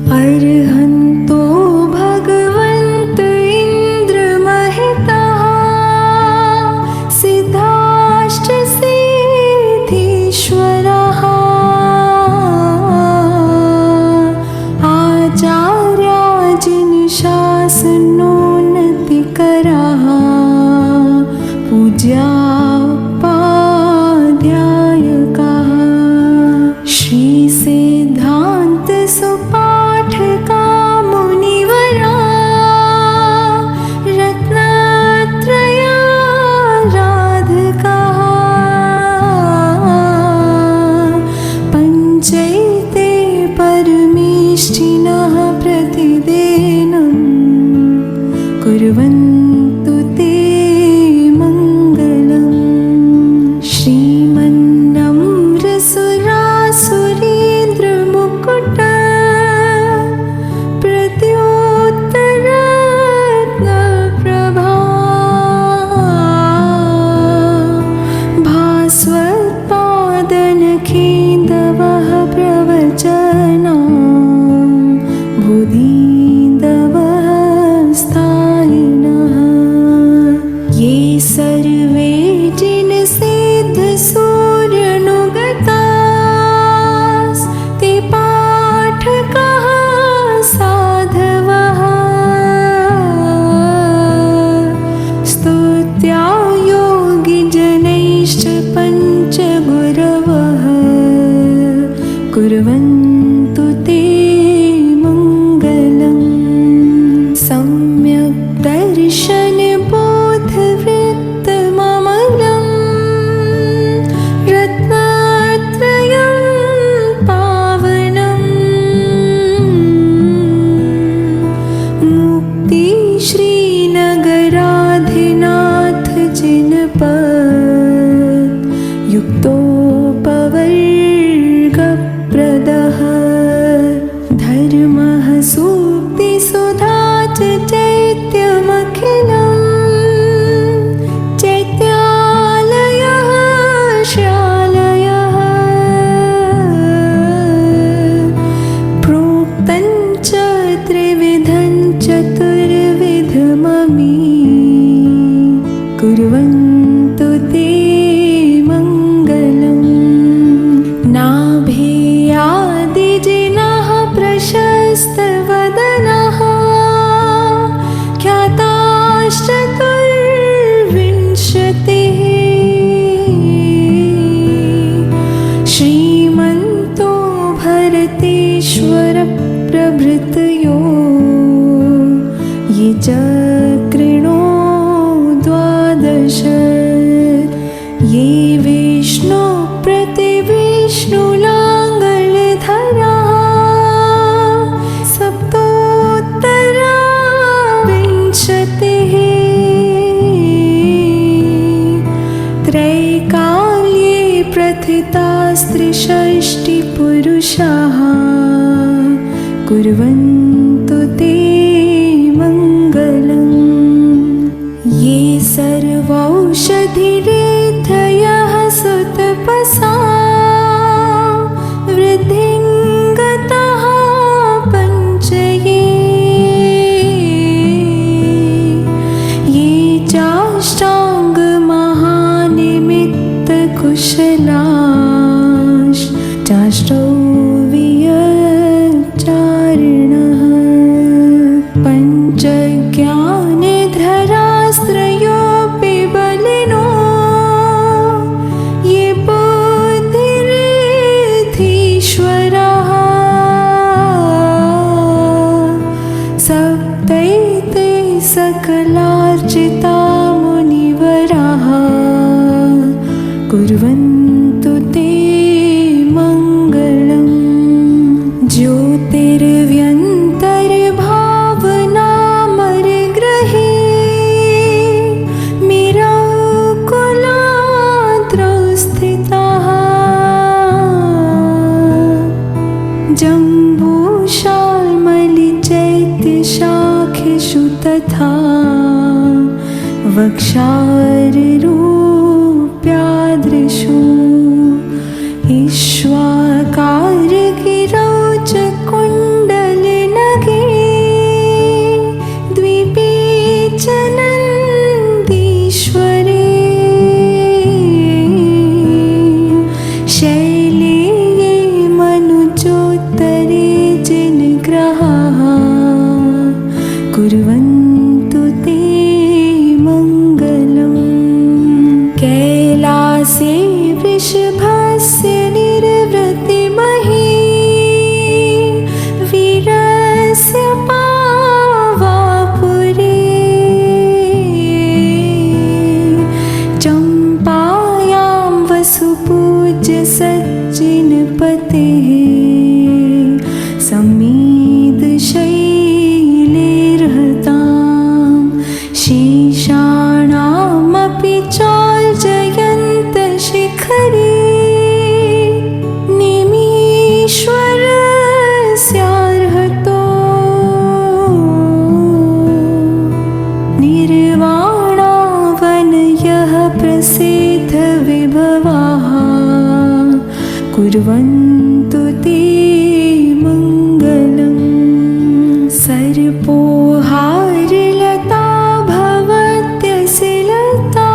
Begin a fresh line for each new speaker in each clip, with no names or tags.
अर्हन्तो भगवन्त इन्द्रमहितः सिद्धाष्टसिद्धीश्वरः आचार्याजिनशासनोन्नतिकरः पूज्योपाध्यायकः श्रीसिद्धान्तसुपाठका मुनिवरा रत्नत्रयाराधकः पञ्चैते परमेष्ठिनः प्रतिदिनं कुर्वन्तु ते मङ्गलम्। श्रीमन्नम्रसुरासुरेन्द्रमुकुट प्रद्योतरत्नप्रभा भास्वत्पादनखेन्दवः प्रवचनं भूदीन्दवः स्थायिनः ये सर्वे जिनसिद्धसूर्यनुगतास्ते पाठकाः साधवः स्तुत्या योगिजनैश्च पञ्चगुरवः कुर्वन्तु ते मङ्गलम्। सम्यक् दर्शनबोधवृत्तममलं रत्नत्रयं पावनम् मुक्तिश्रीनगराधिनाथ जिनपद युक्तोपवर्गप्रदः धर्मः सूक्तिसुधा च चैत्यमखिलं चैत्यालयः श्यालयः प्रोक्तं च त्रिविधं चतुर्विधममी कुर्वन्तु ते मङ्गलम्। नाभेयादिजिनः प्रशस्तवदनः ख्याताश्चतुर्विंशतिः श्रीमन्तो भरतेश्वरप्रभृतयो ये चक्रिणो द्वादश ये विष्णु प्रतिविष्णुलाङ्गलधरः सप्तोत्तरविंशतिः त्रैकाल्ये प्रथितास्त्रिषष्टिपुरुषाः कुर्वन्तु ते मङ्गलम्। ये सर्वौषधिरेद्धयः सुतपसा वृद्धिं गताः पञ्चये ये चाष्टाङ्गमहानिमित्तकुशलाश्चाष्टौ वियच्चारिणः पञ्चज्ञानधरास्त्रयोऽपि बलिनो ये बुद्धिरिद्धीश्वरः सप्तैते सकलार्चिता मुनिवराः कुर्वन्तु ते मङ्गलम्। ज्योतिर्व्यन्तर्भावनामरग्रहे मीराकुलाद्रौ स्थितः जम्बूशाल्मलिचैत्यशाखेषु तथा वक्षाररूप्यादृशु ईश्वाकारगिरौ च कुण्डले वीरस्य निर्वृतिमहि वीरस्य पावापुरे चम्पायां वसुपूज्य सज्जिनपतेः समीदशैलेर्हतां शेषाणामपि चार्जयन्तशिखरे निमीश्वरस्यार्हतो निर्वाणावनयः प्रसिद्धविभवाः कुर्वन्तु ते मङ्गलम् सर्पोहारलता भवत्यस्य लता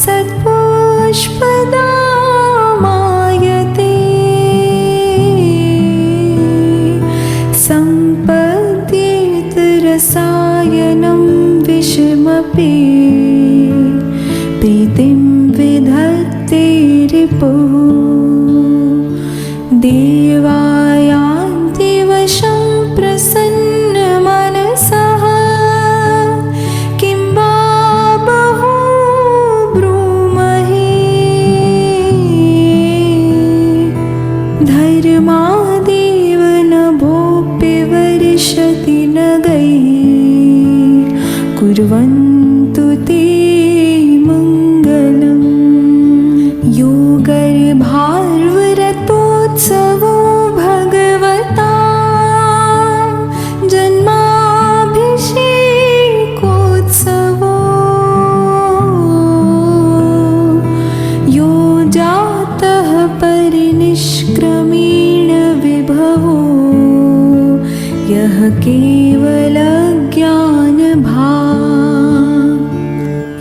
सत्पुष्पदा मायते सम्पद्येतरसायनं विषमपि प्रीतिं विधत्ते रिपुः देवायान्ति वशं प्रसन्नमनसः किं वा बहु ब्रूमहे धर्मादेव नभोऽप्यवर्षति नगैः कुर्वन्तु ते मङ्गलम् योगर्भार्वरतोत्सवो भगवता जन्माभिषेकोत्सवो यो जातः परिनिष्क्रमेण विभवो यः केवलज्ञानभाक्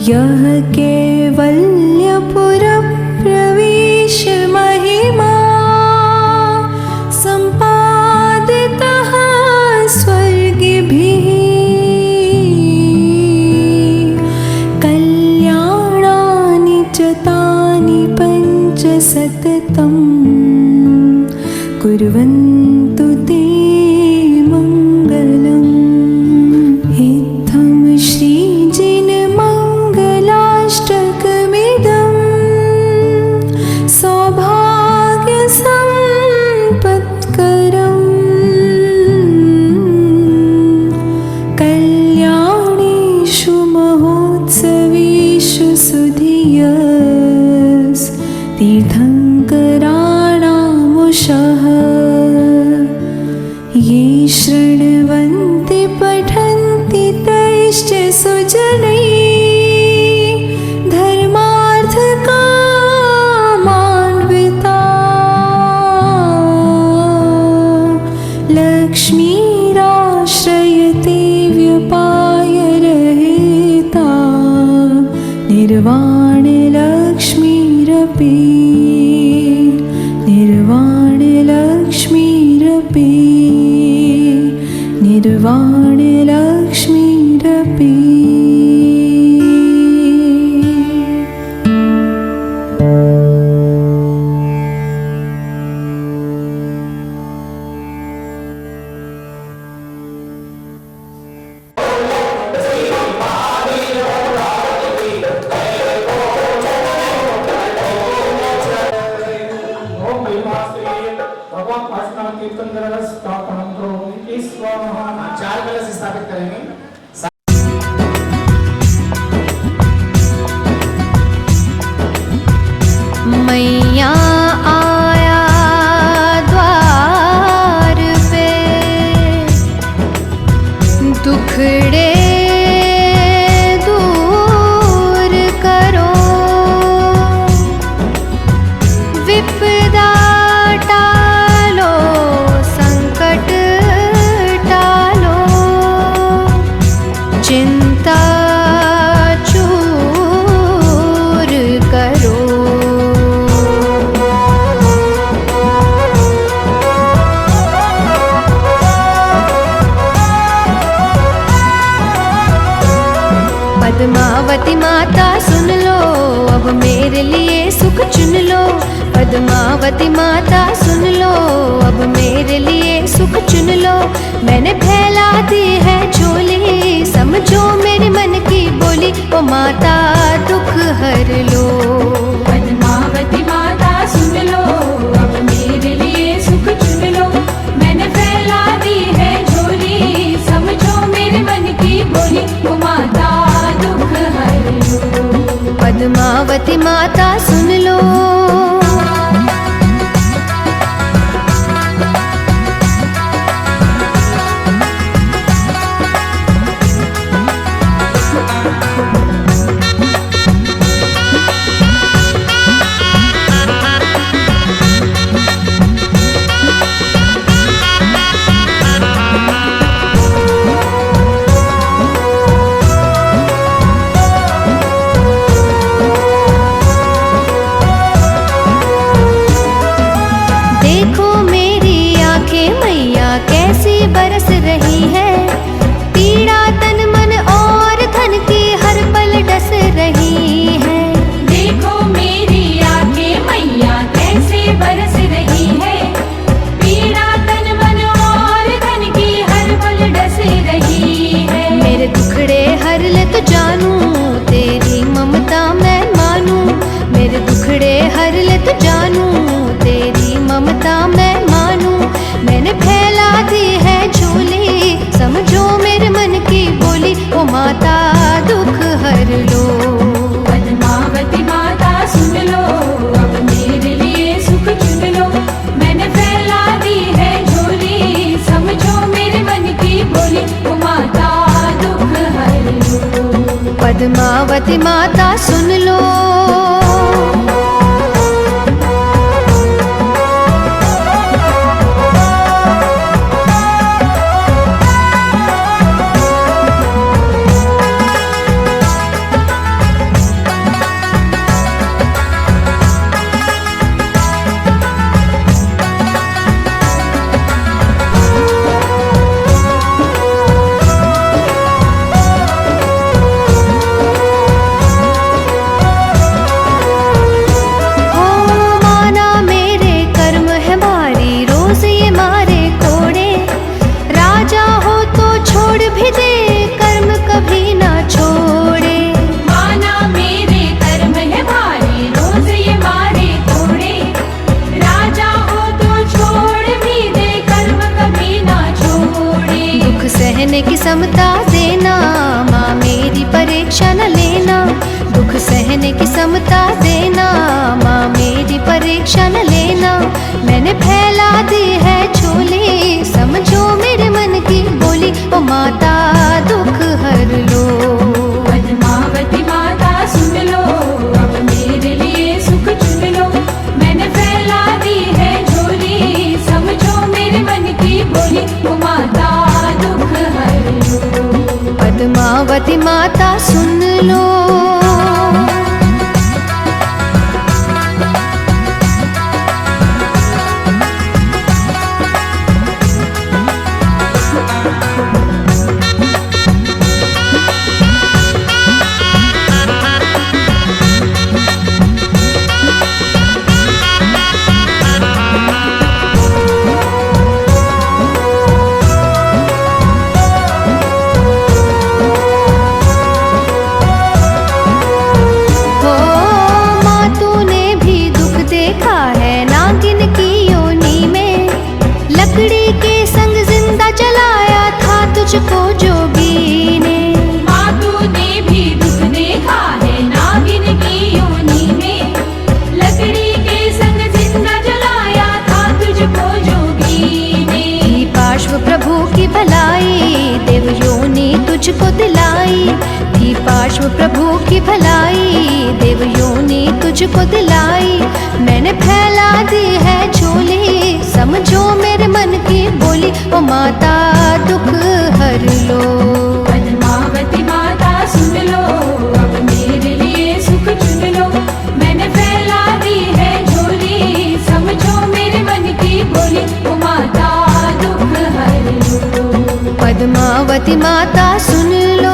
यः कैवल्यपुरप्रवेशमहिमा सम्पादितः स्वर्गिभिः कल्याणानि च तानि पञ्च सततं कुर्वन्तु ते मङ्गलम् इत्थं श्रीजिनमङ्गलाष्टकमिदं सौभाग्यसम्पत्करम् कल्याणेषु महोत्सवेषु सुधियस्तीर्थङ्कराणामुषः ये शृण्वन्ति पठन्ति तैश्च सुजनैः धर्मार्थकामान्विता लक्ष्मीराश्रयते व्यपायरहिता निर्वाणलक्ष्मीरपि निर्वाणलक्ष्मीरपि निर्वाणलक्ष्मीरपि
चार कलश स्थापित करेंगे।
मैया आया द्वार पे दुखड़े दूर करो विपदा टालो संकट टालो चिंता चूर करो पद्मावती माता सुन लो अब मेरे लिए सुख चुन लो पद्मावती माता सुन लो, अब मेरे लिए सुख चुन लो। मैंने फैला दी है झोली, समझो मेरे मन की बोली। ओ माता दुख हर लो।
पद्मावती माता सुन लो, अब मेरे लिए सुख चुन लो। मैंने फैला दी है झोली, समझो मेरे मन की बोली। ओ माता दुख हर लो।
पद्मावती माता सुन लो। देखो मेरी आंखें मैया कैसी बरस रही है। पीड़ा तन मन और धन की हर पल डस रही है।
देखो मेरी आंखें मैया कैसे बरस रही है। पीड़ा तन मन और धन की हर पल डस रही है।
मेरे दुखड़े हर ले तो जानू, तेरी ममता मैं मानू। मेरे दुखड़े हर ले तो जानू, तेरी ममता मैं मानू। मैंने फैला दी है झोली, समझो मेरे मन की बोली। ओ माता दुख हर लो।
पद्मावती माता सुन लो, अब मेरे लिए सुख चुन लो। मैंने फैला दी है झोली, समझो मेरे मन की बोली। ओ माता दुख हर लो।
पद्मावती माता सुन लो। की समता देना, माँ मेरी परीक्षा न लेना। दुख सहने की समता देना, माँ मेरी परीक्षा न लेना। मैंने फैला दी है झोली, समझो मेरे मन की बोली। ओ माता दुख हर लो।
पद्मावती माता सुन लो, अब मेरे लिए सुख चुन लो। मैंने फैला दी है झोली, समझो मेरे मन की बोली। ओ माता दुख हर लो।
पद्मावती माता सुन लो। तुझको जोगी ने,
माँ तूने भी दुख देखा है नागिन की योनि में। लकड़ी के संग जिंदा जलाया था तुझको जोगी ने।
पार्श्व प्रभु की भलाई देव योनि तुझको दिलाई। थी पार्श्व प्रभु की भलाई देव योनि तुझको दिलाई। मैंने फैला दी है झोली, समझो मेरे मन की बोली। ओ माता दुख हर लो।
पद्मावती माता सुन लो, अब मेरे लिए सुख चुन लो। मैंने फैला दी है झोली, समझो मेरे मन की बोली। ओ माता दुख हर लो।
पद्मावती माता सुन लो।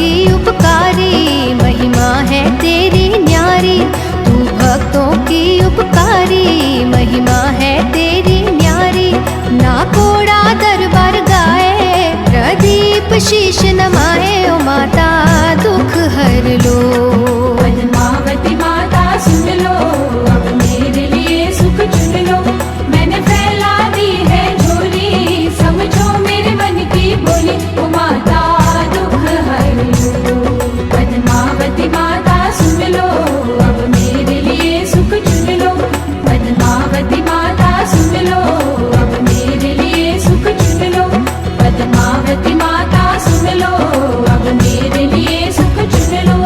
की उपकारी, महिमा है तेरी न्यारी। तू भक्तों की उपकारी, महिमा है तेरी न्यारी। ना कोड़ा दरबार गाए, प्रदीप शीश नमाए। ओ माता दुख हर लो।
पद्मावती माता सुन लो, अब मेरे लिए सुख चुन लो। मैंने फैला दी है झोली, समझो मेरे मन की बोली। ओ माता दुख हर लो। पद्मावती माता सुन लो, अब मेरे लिए सुख चुन लो। पद्मावती माता सुन लो, अब मेरे लिए सुख चुन लो। पद्मावती माता सुन लो, अब मेरे लिए सुख चुन लो।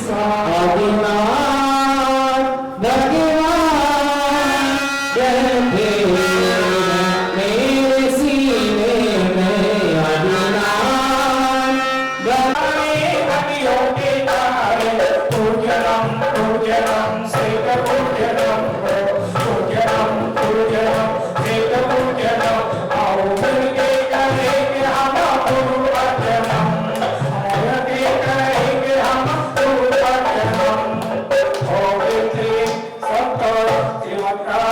स्वाहा आदिनाथ भगवान बैठे मेरे सीने में आदिनाथ भगवान के तारे पूजनम पूजनम सेक पूजनम पूजनम पूजनम सेक पूजनम आओ मिलके करेंगे हम पूजनम मिलके करेंगे हम पूजनम ओ वित्रे सत्तर तिलका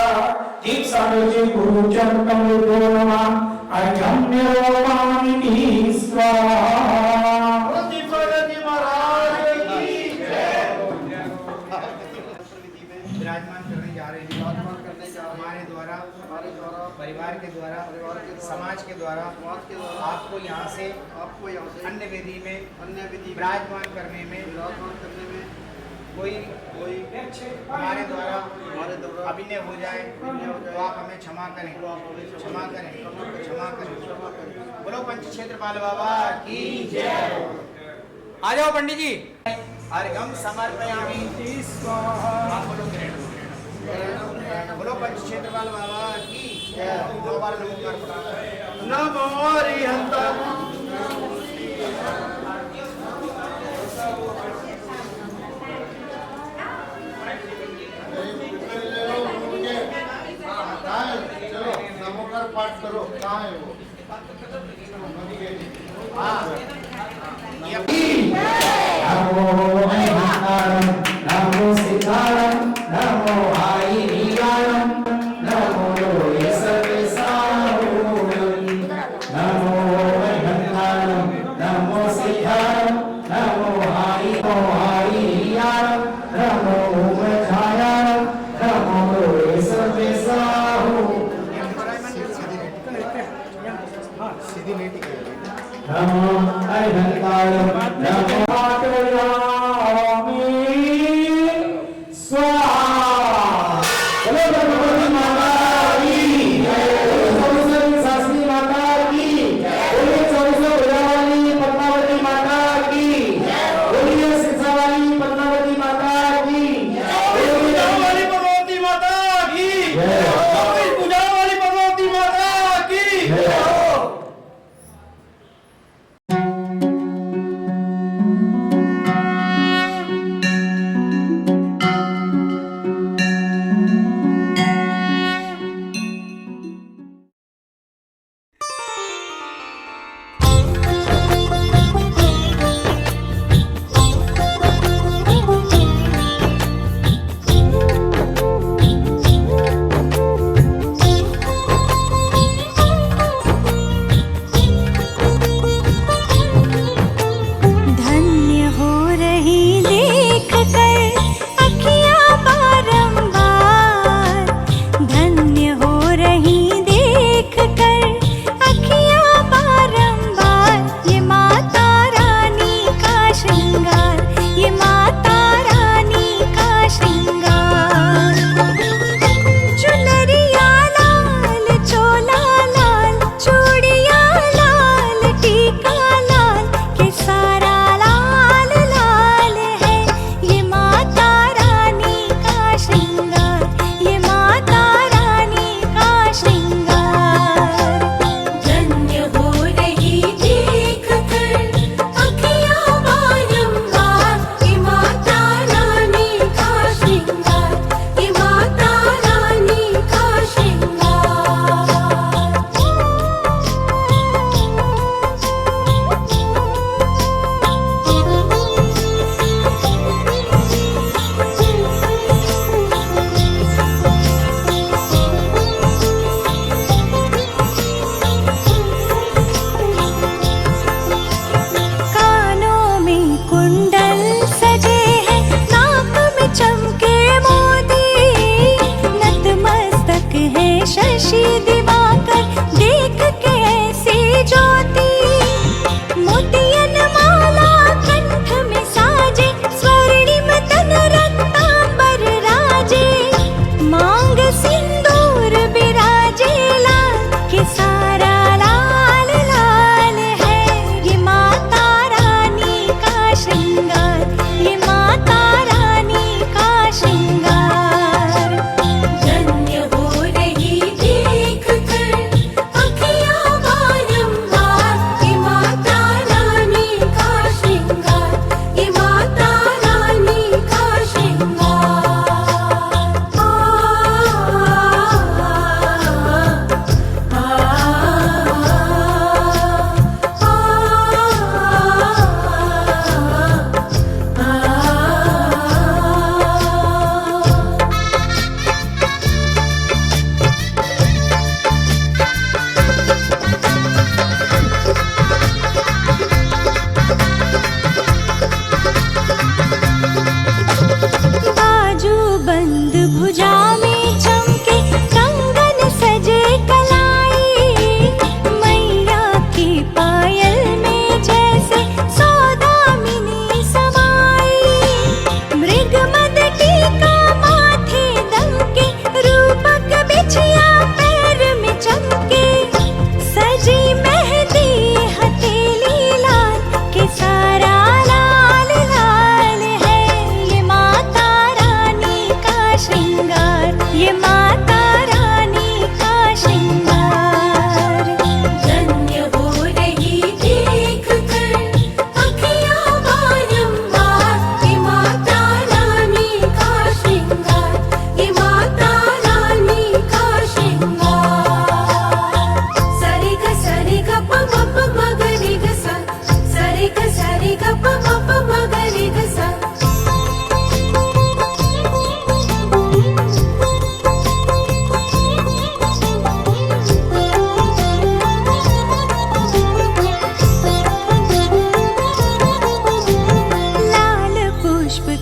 दीप सानुजी पूजन कमलो नमः अजम्य रोमानि स्वाहा
विराजमान करने जा रहे हैं हमारे द्वारा परिवार के द्वारा समाज के द्वारा आपको यहाँ से अन्य विधि में विराजमान करने में कोई हमारे द्वारा अभिनय हो जाए तो आप हमें क्षमा करें क्षमा करें क्षमा करें। बोलो पंच क्षेत्रपाल बाबा की जय। आ जाओ पंडित जी। अर्घम समर्पयामि स्वाहा। बोलो पंच क्षेत्रपाल बाबा की जय। दो बार नमो हरिहंता।
चलो नमोकार पाठ करो कहाँ है वो नमो अहंकारम नमो सिद्धारम नमो आईनियारम नमो सर्वेसाहुरम नमो अहंकारम नमो सिद्धारम नमो आईनियारम नमो मधायारम नमो सर्वेसाहु नमो अहंकारम नमो पाठयामि स्वाहा। बोलो भगवती माता की जय। सरस्वती शास्त्री माता की जय। बोलिए 24 वाली पद्मावती माता की जय। बोलिए शिक्षा वाली पद्मावती माता की जय। बोलिए वाली पद्मावती माता की जय। पूजा वाली पद्मावती माता की जय।
धन्य हो रही देख कर अखियाँ बारंबार।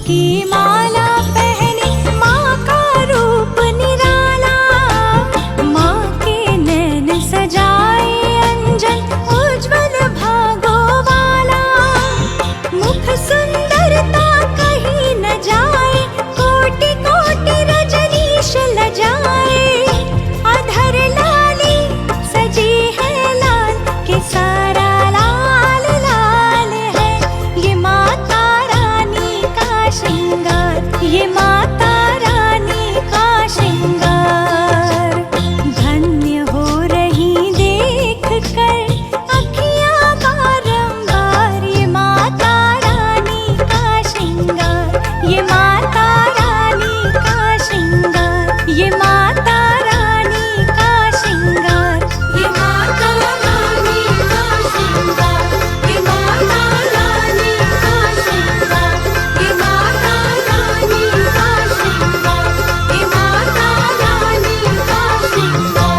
की माला पहनी माँ का रूप निराला, माँ के नैन सजाए अंजन उज्ज्वल भागो वाला, मुख सुंदरता कहीं न जाए, कोटि कोटि रजनीश लजाए, अधर लाली सजी है लाल के सारा लाल लाल है, ये माता रानी का श्रृंगार, ये माता रानी का श्रृंगार। धन्य हो रही देख कर अखियाँ बारंबार, ये माता रानी का श्रृंगार, ये माता रानी का श्रृंगार, ये माता रानी का श्रृंगार, ये माता रानी का श्रृंगार, ये माता रानी का श्रृंगार, ये माता रानी का श्रृंगार, ये माता रानी का श्रृंगार।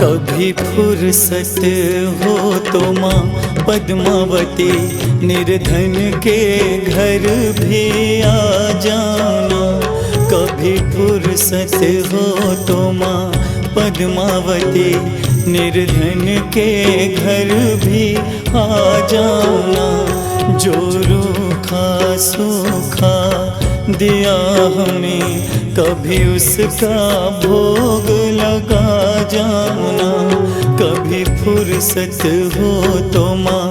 कभी फुर्सत हो तो माँ पद्मावती निर्धन के घर भी आ जाना, कभी फुर्सत हो तो माँ पद्मावती निर्धन के घर भी आ जाना, जो रूखा सूखा दिया हमें कभी उसका भोग लगा जाना, कभी फुर्सत हो तो माँ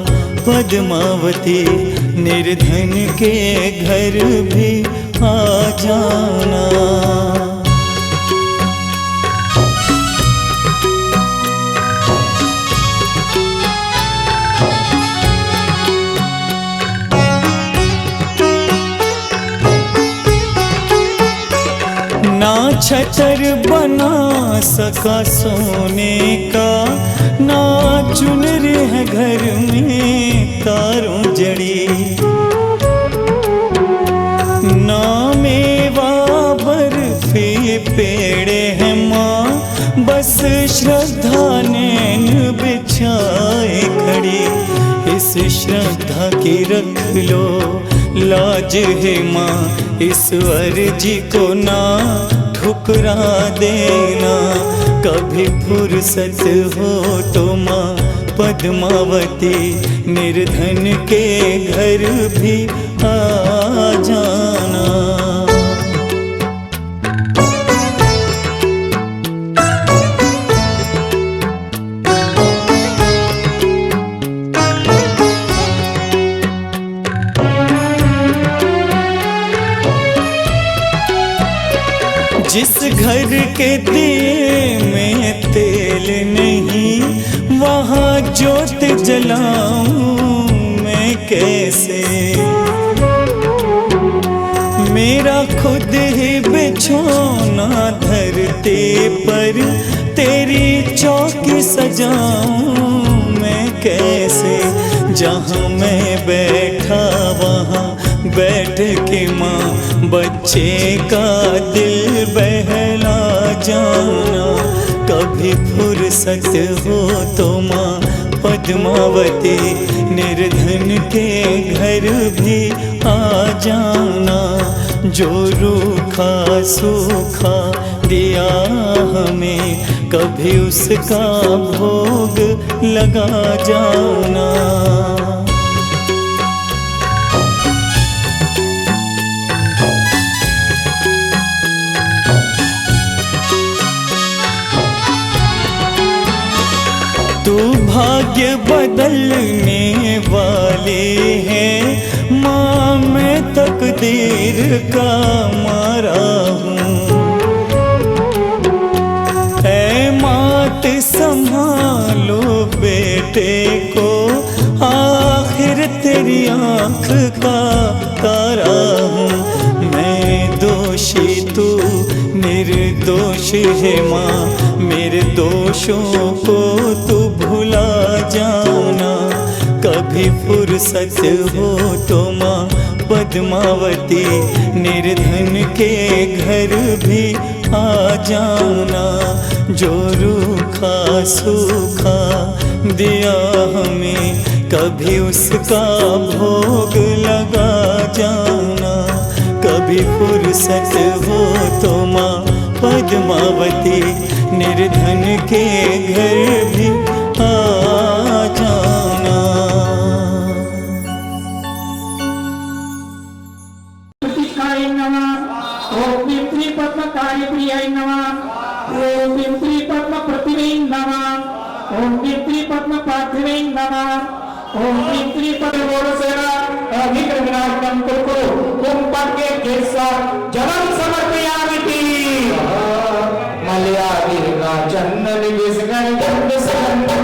पद्मावती निर्धन के घर भी आ जाना। ना छतर बना सका सोने का, ना चुनरी है घर में तारों जड़ी, ना मेवा बर्फी पेड़े हैं माँ, बस श्रद्धा नैन बिछाए खड़ी, इस श्रद्धा की रख लो लाज है माँ, इस अर्जी को ना ठुकरा देना, कभी फुर्सत हो तो माँ पद्मावती निर्धन के घर भी आ जाना। जिस घर के दिए में तेल नहीं, वहाँ ज्योत जलाऊं मैं कैसे, मेरा खुद ही बिछौना धरती पर तेरी चौकी सजाऊं मैं कैसे, जहाँ मैं बैठा वहाँ बैठ के माँ बच्चे का दिल बहला जाना, कभी फुर्सत हो तो माँ पद्मावती निर्धन के घर भी आ जाना, जो रूखा सूखा दिया हमें कभी उसका भोग लगा जाना। तू भाग्य बदलने वाली है माँ, मैं तकदीर का मारा हूँ, ऐ मात संभालो बेटा बेटे को आखिर तेरी आँख का तारा हूँ। मैं दोषी तू निर्दोष है माँ, मेरे दोषों को तू भुला जाना। कभी फुर्सत हो तो माँ पद्मावती निर्धन के घर भी आ जाना। जो रूखा सूखा दिया हमें कभी उसका भोग लगा जाना। कभी फुर्सत हो तो माँ पद्मावती निर्धन के घर भी आ जाना।
प्रतिष्ठाय नमः। ओम क्लीं त्रिपद्मकाय प्रियाय नमः। ओम क्लीं त्रिपद्मप्रतिमे नमः। ओम क्लीं त्रिपद्मपार्थिवे नमः। ओम क्लीं त्रिपद्मोरसेना अभिक्रमणार्थं कुरु कुंपके केसा जलं समर्पयामि। मलयादीर्घा चंदन विसगंध सुगंध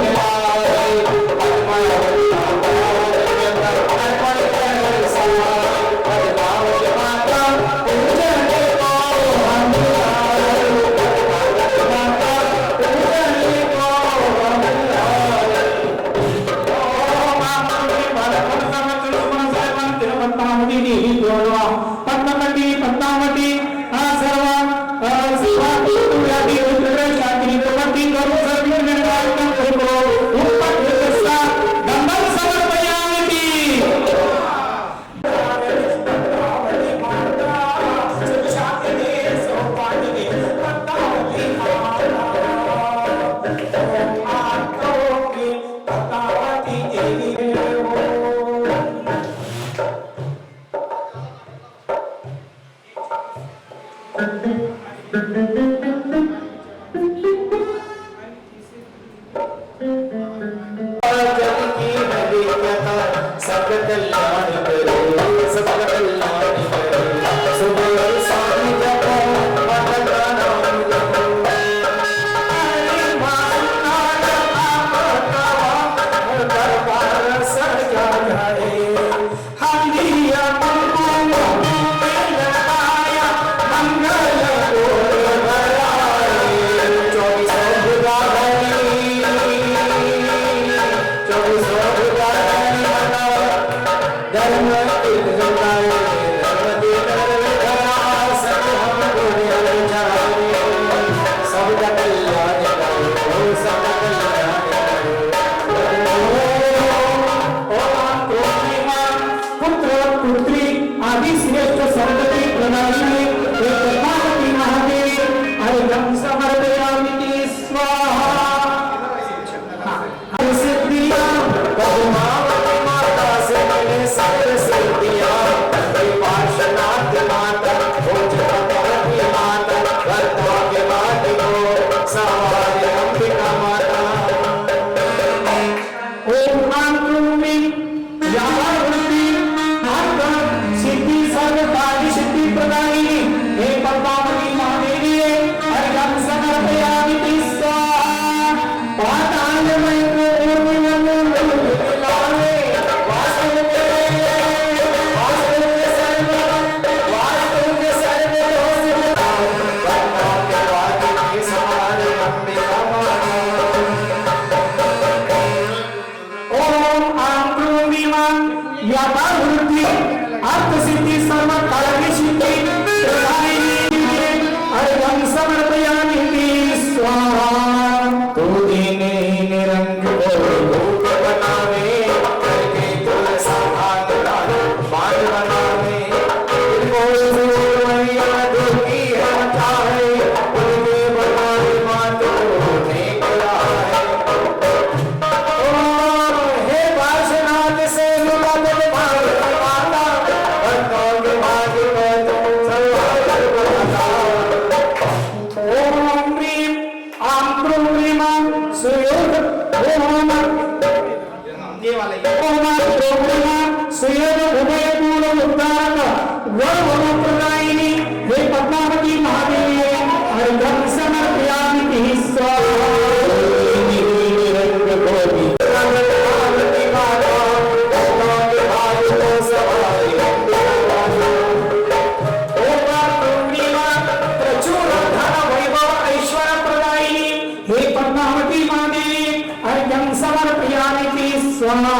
स्वाहा।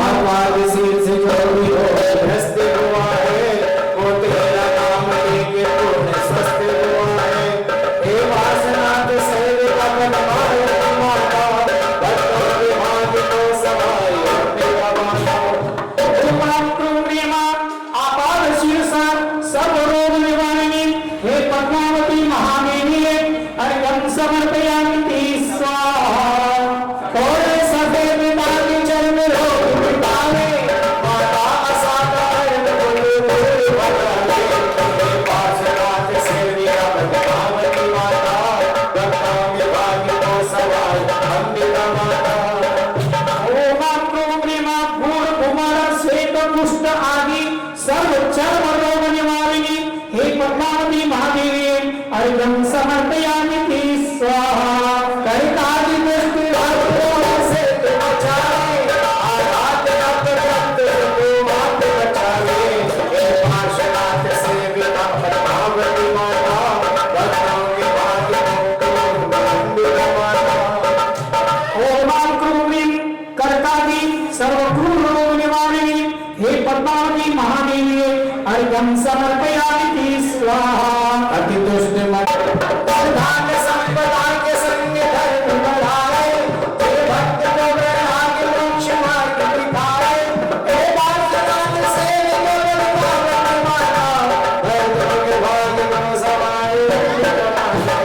आपाद सिर से जो भी हो ग्रस्त हुआ है, वो तेरा नाम लेके पूर्ण स्वस्थ हुआ है। हे वासनाथ सर्व का बनवाए माता, भक्तों के भाग्य को समाये मेरा माता। आपाद शीर्षा सर्व रोग निवारिणी, हे पद्मावती महादेवी, अर्घ्यं समर्पयामि ते स्वाहा। थोड़े सफेद दाग चरण रोग मिटावे, माता असाधारण बुलबुल बजावे। हे पार्श्वनाथ सेविका पद्मावती माता, भक्तों के भाग्य को समाये अम्बिका माता। ओम प्रेमा पूर्ण कुमार श्वेत पुष्ट आदि सर्व चर्म रोग निवारिणी, हे पद्मावती महादेवी, अर्घ्यं समर्पयामि ते स्वाहा। करतादि दृष्टि रात्रों से बचावे, आघात रक्त को मात बचावे। हे पार्श्वनाथ सेविका पद्मावती माता, भक्तों के भाग्य को अम्बिका माता। ओम क्रूरीं करतादि सर्व क्रूर रोग निवारिणी, हे पद्मावती महादेवी, अर्घ्यं समर्पयामि ते स्वाहा। अति दुष्ट प्रधान संपदा के संग धर्म बढ़ाए, हे भक्त को वैराग्य मोक्ष मार्ग दिखाए। हे वासनाथ सेविका पद्मावती माता, भक्तों के भाग्य को समाये अम्बिका माता।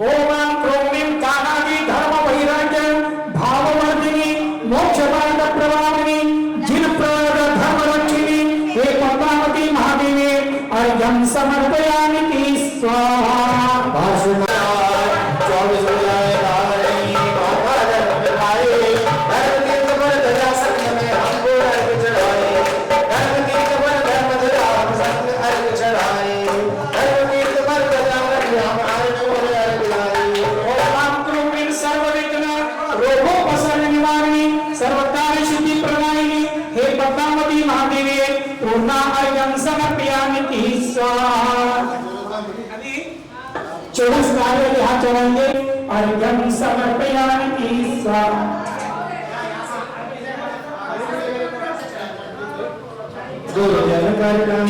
ओम क्रोमीं कानादि धर्म वैराग्य भाववर्धिनी, मोक्ष मार्ग प्रभाविनी, जिन प्रद धर्म रक्षिणी, हे पद्मावती महादेवी, अर्घ्यं समर्पयामि ते स्वाहा। 24 बुलाए धारी माता जन्म पाए, धर्म तीर्थ पर ध्वजा संग में हमको अर्घ चढ़ाए। धर्म तीर्थ पर धर्म ध्वजा संग अर्घ चढ़ाए, धर्म तीर्थ पर ध्वजा हम अर्घ लाए। ओम क्रूरीं सर्व विघ्न रोगोपशम निवारिणी, सर्व कार्य सिद्धि प्रदायिनी, हे पद्मावती महादेवी, पूर्णा अर्घ्यं समर्पयामि ते स्वाहा। 24 नारियल यहाँ चढ़ाएंगे, अर्घ्यं समर्पयामि ते स्वाहा। दुर्जन कर्म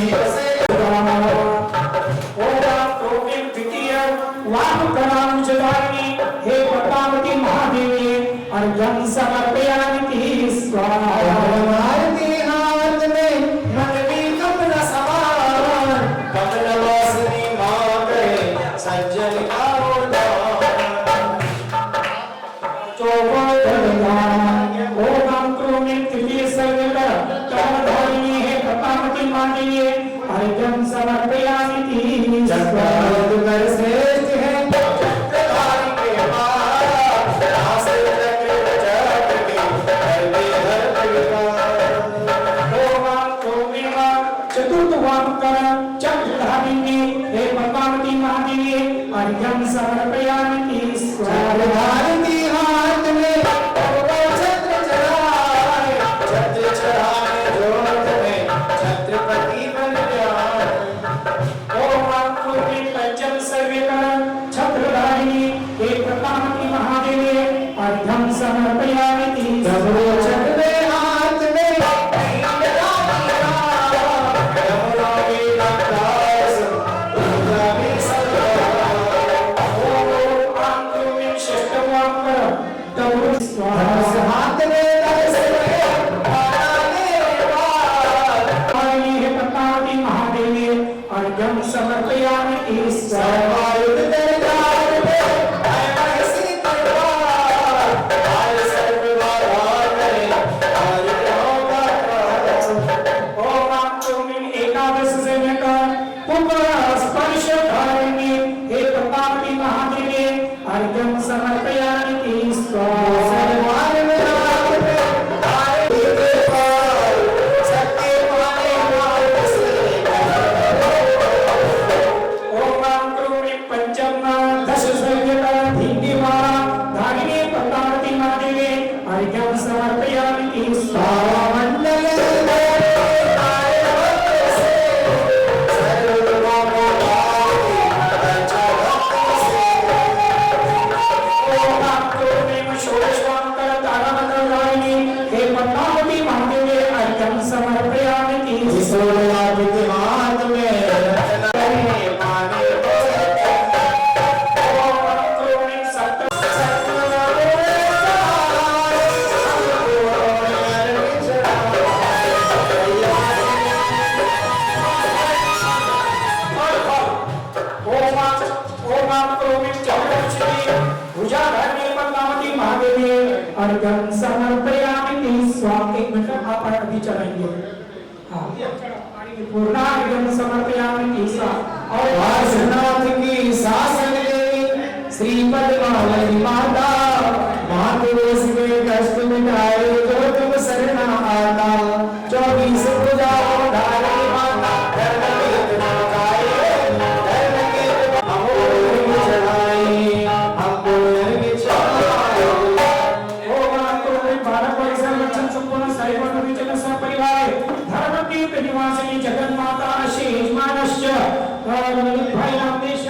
वामकरांशधारिणी, हे पद्मावती महादेवी, अर्घ्यं समर्पयामि ते स्वाहा। भारती हाथ में मनवी कमल समान, कमल वासिनी माँ करे सज्जन का उद्धार। ओम क्रोमीं तृतीय सर्वकर कर्मधारिणी, हे पद्मावती महादेवी, अर्घ्यं समर्पयामि ते स्वाहा। श्रेष्ठ है चक्रधारी के मारा, आसे चक्र चक्र के हर हर अर्घ्यं समर्पयामि स्वाहा। एक मिनट आप अभी चलाएंगे। हाँ पूर्णार्घ्यं समर्पयामि स्वाहा। और वासनाथ की शासन देवी श्री पद्मावती माता महापुरुष के कष्ट मिटाए जो तुम शरण आता। 24 पूजा धारी माता धर्म वेदना गाए धर्म के अमोल चढ़ाए अमोल चढ़ाए। ओ मातो भारत वर्ष लक्षण संपूर्ण साइबर विजन सपरिवार धर्म की निवासिनी जगन माता शेष मानस्य ललित भाई नामदेश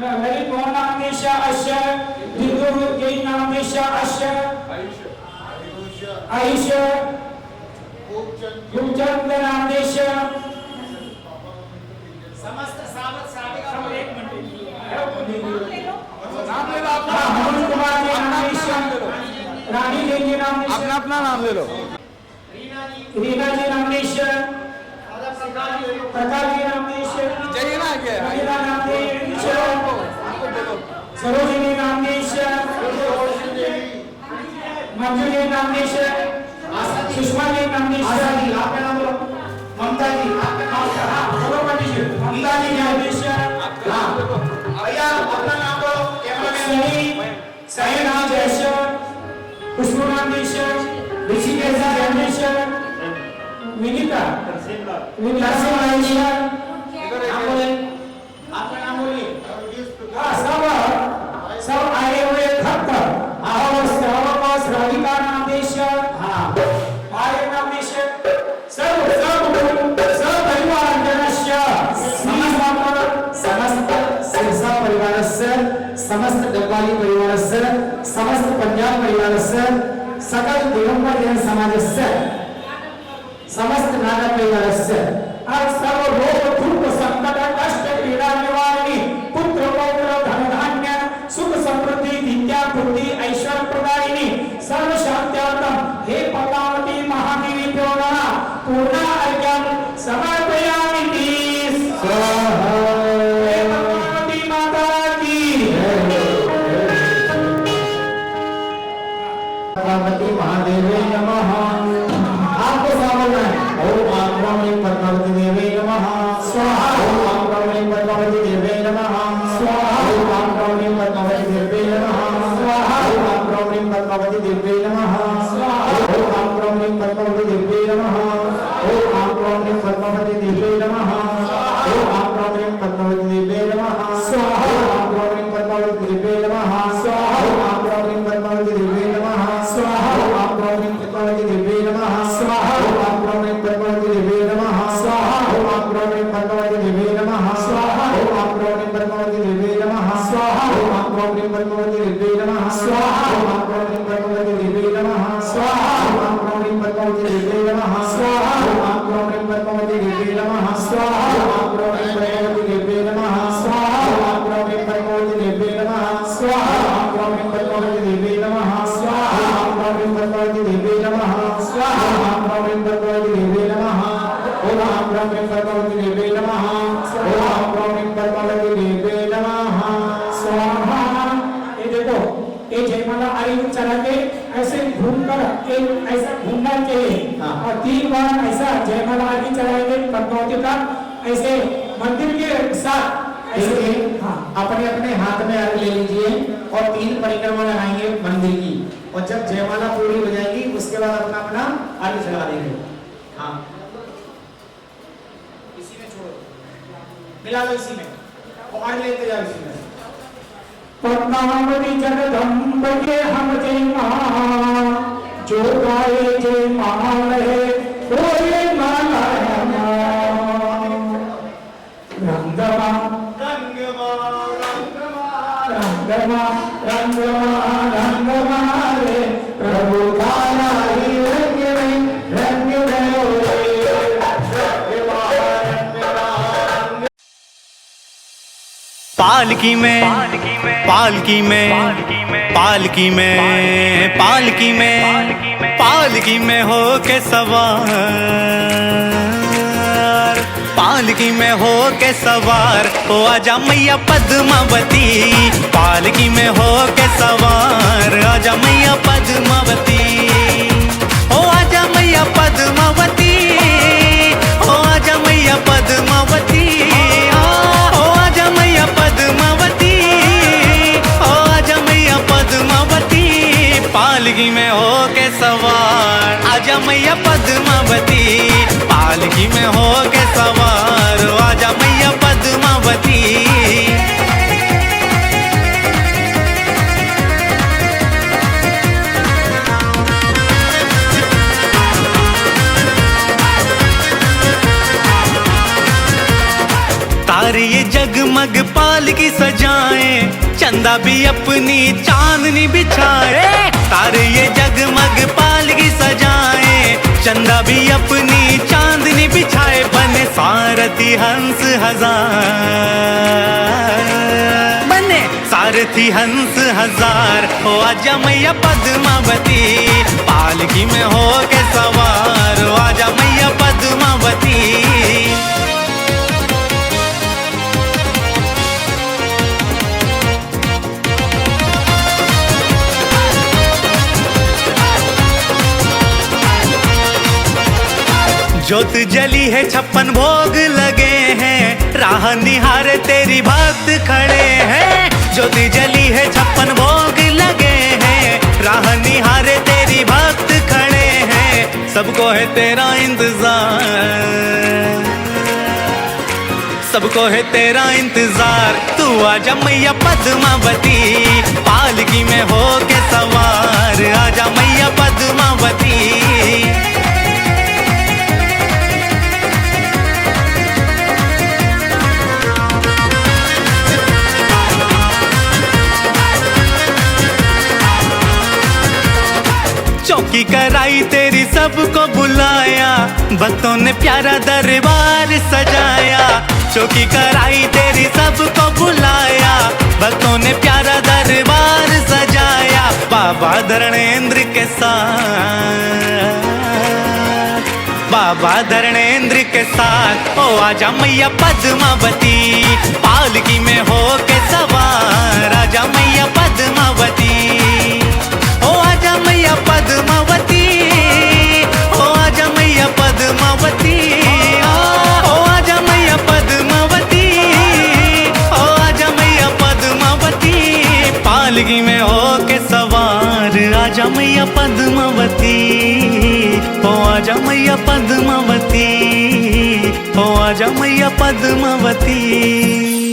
ललित मोहन नामदेश अश्य हिंदू जैन नामदेश अश्य आयुष गुरुचंद नामदेश
समस्त सावत साविका
सब एक मिनट मनोज कुमार जी नामदेश रानी जी जी नामदेश
अपना अपना नाम ले लो।
रीना जी नामदेश प्रकाश जी नामदेश
चाहिए ना क्या
मीरा नामदेश सरोजिनी नामदेश मंजू जी नामदेश सुषमा जी नामदेश आपका नाम बोलो ममता जी आपका नाम बोलो पंडित जी ममता जी नामदेश भैया अपना नाम बोलो कैमरामैन सही नाम जयश खुशबू नामदेश ऋषिकेश नामदेश विनीता विनीता नामदेश आपका नाम बोलिए। हाँ सब आए हुए भक्त और राधिका नामदेश हाँ आर्य नामदेश सब परिवार जनस्य समस्त सिरसा परिवारस्य समस्त डब्बाली परिवारस्य समस्त पंजाब परिवारस्य सकल दिगंबर जैन समाजस्य समस्त नागा परिवारस्य और सर्व रोग दुख संकट कष्ट पीड़ा निवारिणी पुत्र पौत्र धन धान्य सुख समृद्धि विद्या बुद्धि ऐश्वर्य प्रदायिनी सर्व शांत्यार्थम हे पद्मावती महादेवी प्रोणा पूर्णा अर्घ्यं समर्पयामि स्वाहा। हे पद्मावती माता की पद्मावती महादेवी नमः। आपको सामने ओम आक्रमणी पद्मावती देवी नमः स्वाहा। ओम आक्रमणी पद्मावती देवी नमः स्वाहा। ओम आक्रमणी पद्मावती देवी नमः स्वाहा। ओम आक्रमणी पद्मावती देवी नमः स्वाहा। ओम आक्रमणी पद्मावती देवी नमः। ओम आक्रमणी पद्मावती देवी नमः। ओम आक्रमणी पद्मावती देवी नमः स्वाहा। ओम आक्रमणी पद्मावती देवी नमः स्वाहा। ओम आक्रमणी पद्मावती देवी नमः स्वाहा। ओम आक्रमणी पद्मावती देवी नमः स्वाहा। ओम आक्रमणी पद्मावती देवी नमः स्वाहा। ओम आक्रमणी पद्मावती देवी नमः स्वाहा। ओम आक्रमणी पद्मावती देवी नमः स्वाहा। ओम आक्रमणी पद्मावती देवी नमः स्वाहा। ओम आक्रमणी पद्मावती देवी नमः स्वाहा। ओम आक्रमणी पद्मावती देवी नमः स्वाहा। ओम आक्रमणी पद्मावती देवी नमः स्वाहा। ओम आक्रमणी पद्मावती देवी नमः स्वाहा। ओम आक्रमणी पद्मावती देवी नमः स्वाहा। ओम आक्रमणी पद्मावती देवी नमः स्वाहा। ओम आक्रमणी पद्मावती देवी नमः स्वाहा। ओम आक्रमणी पद्मावती देवी नमः। ओम आक्रमणी पद्मावती देवी नमः। ओम आक्रमणी पद्मावती देवी नमः स्वाहा। ये देखो ये जयमाला आरती चला के ऐसे घूमकर एक ऐसा घूमना चाहिए और 3 बार ऐसा जयमाला आरती चलाएंगे पद्मावती का ऐसे मंदिर के साथ ऐसे अपने अपने हाथ में अर्घ ले लीजिए और 3 परिक्रमा लगाएंगे मंदिर की और जब जयमाला पूरी हो जाएगी उसके बाद अपना अपना अर्घ चला देंगे। हाँ इसी में छोड़ो मिला लो इसी में और अर्घ लेते जाओ इसी में। पद्मावती जगदम्बे हम जय मां जो गाए जय मां रहे बोले माला रंगमा रंगमा रंगमा रंगमा रे प्रभु तारा ही रंग में
पालकी में पालकी में पालकी में पालकी में पालकी में हो के सवार पालकी में हो के सवार ओ आजा मैया पद्मावती, पालकी में हो के सवार आजा मैया पद्मावती। ओ आजा मैया पद्मावती, ओ आजा मैया पद्मावती, ओ आजा मैया पद्मावती, ओ आजा मैया पद्मावती, पालकी में हो के सवार आजा मैया पद्मावती, पालकी में हो के सवार आजा मैया पद्मावती। तारे ये जगमग पालकी सजाए, चंदा भी अपनी चांदनी बिछाए। तारे ये जगमग पालकी सजाए, चंदा भी अपनी चांदनी बिछाए। बने सारथी हंस हजार, बने सारथी हंस हजार, हो आजा मैया पद्मावती, पालकी में हो के सवार आजा मैया पद्मावती। ज्योत जली है 56 भोग लगे हैं, राह निहारे तेरी भक्त खड़े हैं। ज्योत जली है 56 भोग लगे हैं, राह निहारे तेरी भक्त खड़े हैं। सबको है तेरा इंतजार, सबको है तेरा इंतजार, तू आजा मैया पद्मावती, पालकी में हो के सवार आजा मैया पद्मावती। चौकी कराई तेरी सबको बुलाया, भक्तों ने प्यारा दरबार सजाया। चौकी कराई तेरी सबको बुलाया, भक्तों ने प्यारा दरबार सजाया। बाबा धरणेंद्र के साथ, बाबा धरणेंद्र के साथ, ओ आजा मैया पद्मावती, पालकी में हो के सवार आजा मैया पद्मावती। ओ आजा मैया पद्मावती, ओ आजा मैया पद्मावती, ओ आजा मैया पद्मावती, ओ आजा मैया पद्मावती, पालकी में हो के सवार आजा मैया पद्मावती, ओ आजा मैया पद्मावती, ओ आजा मैया पद्मावती।